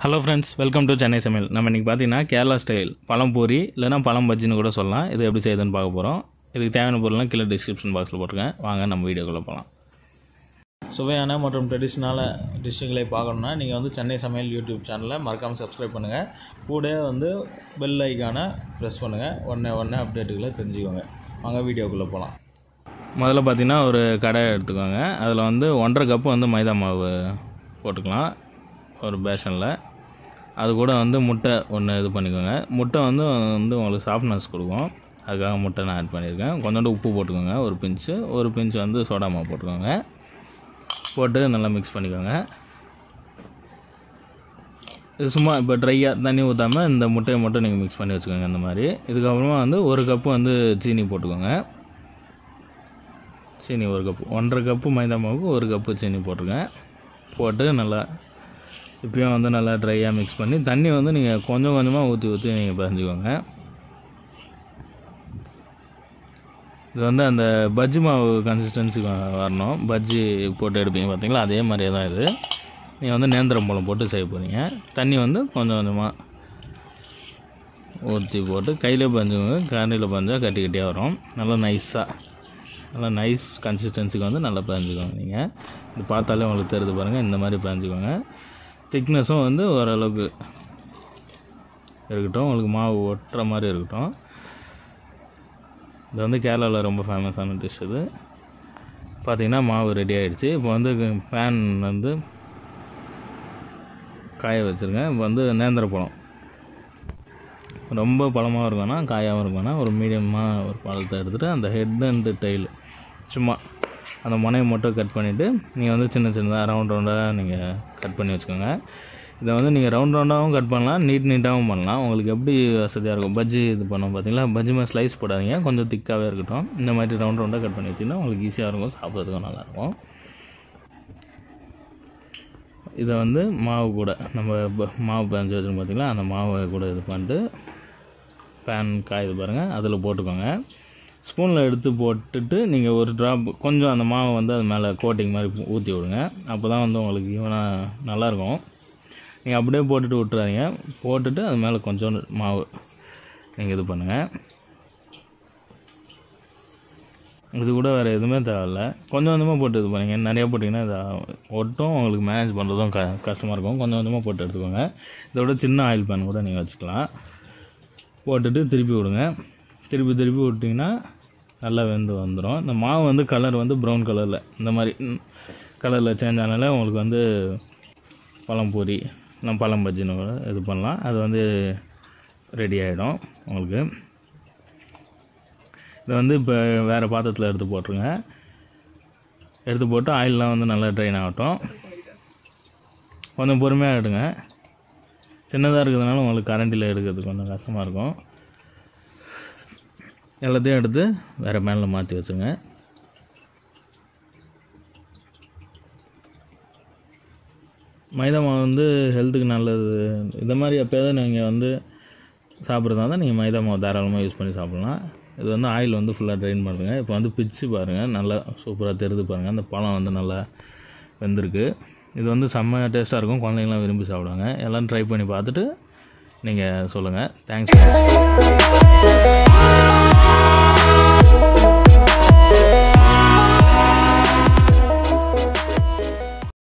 Hello friends, welcome to Chennai சமையல். நம்ம இன்றைக்கி பார்த்தீங்கன்னா கேரளா ஸ்டைல் பழம் பூரி இல்லைனா பழம் பஜ்ஜின்னு கூட சொல்லலாம். இது எப்படி செய்யுதுன்னு பார்க்க போகிறோம். இதுக்கு தேவையான பொருள்லாம் கீழே டிஸ்கிரிப்ஷன் பாக்ஸில் போட்டிருக்கேன். வாங்க நம்ம வீடியோக்குள்ளே போகலாம். சுவையான மற்றும் ட்ரெடிஷ்னலான டிஷ்ஷுகளை பார்க்கணுன்னா நீங்கள் வந்து சென்னை சமையல் யூடியூப் சேனலை மறக்காமல் சப்ஸ்கிரைப் பண்ணுங்கள். கூட வந்து பெல் ஐக்கானை ப்ரெஸ் பண்ணுங்கள். உடனே அப்டேட்டுகளை தெரிஞ்சுக்கோங்க. வாங்க வீடியோக்குள்ளே போகலாம். முதல்ல பார்த்திங்கன்னா ஒரு கடை எடுத்துக்கோங்க. அதில் வந்து 1.5 கப்பு வந்து மைதா மாவு போட்டுக்கலாம் ஒரு பேஷனில். அது கூட வந்து முட்டை ஒன்று இது பண்ணிக்கோங்க. முட்டை வந்து உங்களுக்கு சாஃப்ட்னஸ் கொடுக்கும். அதுக்காக முட்டை நான் ஆட் பண்ணியிருக்கேன். கொஞ்சோண்டு உப்பு போட்டுக்கோங்க, ஒரு பிஞ்சு வந்து சோடா மாவு போட்டுக்கோங்க. போட்டு நல்லா மிக்ஸ் பண்ணிக்கோங்க. இது சும்மா இப்போ ட்ரையாக தண்ணி ஊற்றாமல் இந்த முட்டையை மட்டும் நீங்கள் மிக்ஸ் பண்ணி வச்சுக்கோங்க இந்த மாதிரி. இதுக்கப்புறமா வந்து 1 கப்பு வந்து சீனி போட்டுக்கோங்க. சீனி 1 கப்பு, 1.5 கப்பு மைதா மாவுக்கு 1 கப்பு சீனி போட்டுருங்க. போட்டு நல்லா இப்போயும் வந்து நல்லா ட்ரையாக மிக்ஸ் பண்ணி தண்ணி வந்து நீங்கள் கொஞ்சம் கொஞ்சமாக ஊற்றி நீங்கள் பிசைஞ்சுக்கோங்க. இது வந்து அந்த பஜ்ஜி மாவு கன்சிஸ்டன்சி வரணும். பஜ்ஜி போட்டு எடுப்பீங்க பார்த்தீங்களா, அதே மாதிரியே தான் இது. நீங்கள் வந்து நேந்திரம் பழம் போட்டு செய்ய போகிறீங்க. தண்ணி வந்து கொஞ்சம் கொஞ்சமாக ஊற்றி போட்டு கையிலே பஞ்சுக்கோங்க. கரண்டியில் பஞ்சால் கட்டி கட்டியாக வரும். நல்லா நைஸ் கன்சிஸ்டன்சிக்கு வந்து நல்லா பிசைஞ்சுக்கோங்க. நீங்கள் இது பார்த்தாலே உங்களுக்கு தெரியுது பாருங்கள். இந்த மாதிரி பிசைஞ்சுக்கோங்க. திக்னஸும் வந்து ஓரளவுக்கு இருக்கட்டும், உங்களுக்கு மாவு ஒட்டுற மாதிரி இருக்கட்டும். இது வந்து கேரளாவில் ரொம்ப ஃபேமஸான டிஷ். இது பார்த்திங்கன்னா மாவு ரெடி ஆகிடுச்சு. இப்போ வந்து பேன் வந்து காய வச்சுருங்க. இப்போ வந்து நேந்திர பழம் ரொம்ப பழமாகவும் இருக்கும்னா காயாகவும் இருக்கும்னா ஒரு மீடியமாக ஒரு பழத்தை எடுத்துகிட்டு அந்த ஹெட் அண்டு டெயில் சும்மா அந்த முனையை மட்டும் கட் பண்ணிவிட்டு நீங்கள் வந்து சின்னதாக ரவுண்டாக நீங்கள் கட் பண்ணி வச்சுக்கோங்க. இதை வந்து நீங்கள் ரவுண்டாகவும் கட் பண்ணலாம், நீட்டாகவும் பண்ணலாம். உங்களுக்கு எப்படி வசதியாக இருக்கும். பஜ்ஜி இது பண்ணோம் பார்த்தீங்களா, பஜ்ஜி மாதிரி ஸ்லைஸ் போடாதீங்க, கொஞ்சம் திக்காகவே இருக்கட்டும். இந்த மாதிரி ரவுண்டாக கட் பண்ணி வச்சிங்கன்னா உங்களுக்கு ஈஸியாக இருக்கும், சாப்பிட்றதுக்கும் நல்லாயிருக்கும். இதை வந்து மாவு கூட நம்ம மாவு பேஞ்சு வச்சுருக்கோம் பார்த்தீங்களா, அந்த மாவை கூட இது பண்ணிட்டு பேன் காயுது பாருங்கள், அதில் போட்டுக்கோங்க. ஸ்பூனில் எடுத்து போட்டுட்டு நீங்கள் ஒரு ட்ராப் கொஞ்சம் அந்த மாவை வந்து அது மேலே கோட்டிங் மாதிரி ஊற்றி விடுங்க. அப்போ தான் வந்து உங்களுக்கு ஈவனாக நல்லாயிருக்கும். நீங்கள் அப்படியே போட்டுட்டு விட்டுறாதீங்க. போட்டுட்டு அது மேலே கொஞ்சம் மாவு நீங்கள் இது பண்ணுங்கள். இது கூட வேறு எதுவுமே தேவையில்லை. கொஞ்சம் கொஞ்சமாக போட்டு இது பண்ணுங்க. நிறையா போட்டிங்கன்னா இது ஒட்டும், உங்களுக்கு மேனேஜ் பண்ணுறதும் கஷ்டமாக இருக்கும். கொஞ்சம் கொஞ்சமாக போட்டு எடுத்துக்கோங்க. இதோட சின்ன ஆயில் பேன் கூட நீங்கள் வச்சுக்கலாம். போட்டுட்டு திருப்பி விடுங்க. திருப்பி விட்டிங்கன்னா நல்லா வெந்து வந்துடும். இந்த மாவு வந்து கலர் வந்து ப்ரௌன் கலரில் இந்த மாதிரி கலரில் சேஞ்ச் ஆனாலே உங்களுக்கு வந்து பழம் பூரி நம்ம பழம் பஜ்ஜின்னு இது பண்ணலாம். அது வந்து ரெடி ஆகிடும் உங்களுக்கு. இதை வந்து இப்போ வேறு பாத்திரத்தில் எடுத்து போட்டுருங்க. எடுத்து போட்டு ஆயிலெலாம் வந்து நல்லா ட்ரைன் ஆகட்டும். கொஞ்சம் பொறுமையாக எடுங்க. சின்னதாக இருக்கிறதுனால உங்களுக்கு கரண்டியில் எடுக்கிறதுக்கு கொஞ்சம் கஷ்டமாக இருக்கும். எல்லாத்தையும் எடுத்து வேறு பேனில் மாற்றி வச்சுங்க. மைதா மாவு வந்து ஹெல்த்துக்கு நல்லது. இந்த மாதிரி எப்போயாவது நீங்கள் வந்து சாப்பிட்றதா தான் நீங்கள் மைதா மாவு தாராளமாக யூஸ் பண்ணி சாப்பிட்லாம். இது வந்து ஆயில் வந்து ஃபுல்லாக ட்ரைன் பண்ணுங்க. இப்போ வந்து பிச்சு பாருங்கள், நல்லா சூப்பராக தெரிது பாருங்கள். அந்த பழம் வந்து நல்லா வெந்திருக்கு. இது வந்து செம்ம டேஸ்ட்டாக இருக்கும். குழந்தைங்களாம் விரும்பி சாப்பிடுவாங்க. எல்லாம் ட்ரை பண்ணி பார்த்துட்டு நீங்கள் சொல்லுங்கள். தேங்க்ஸ்.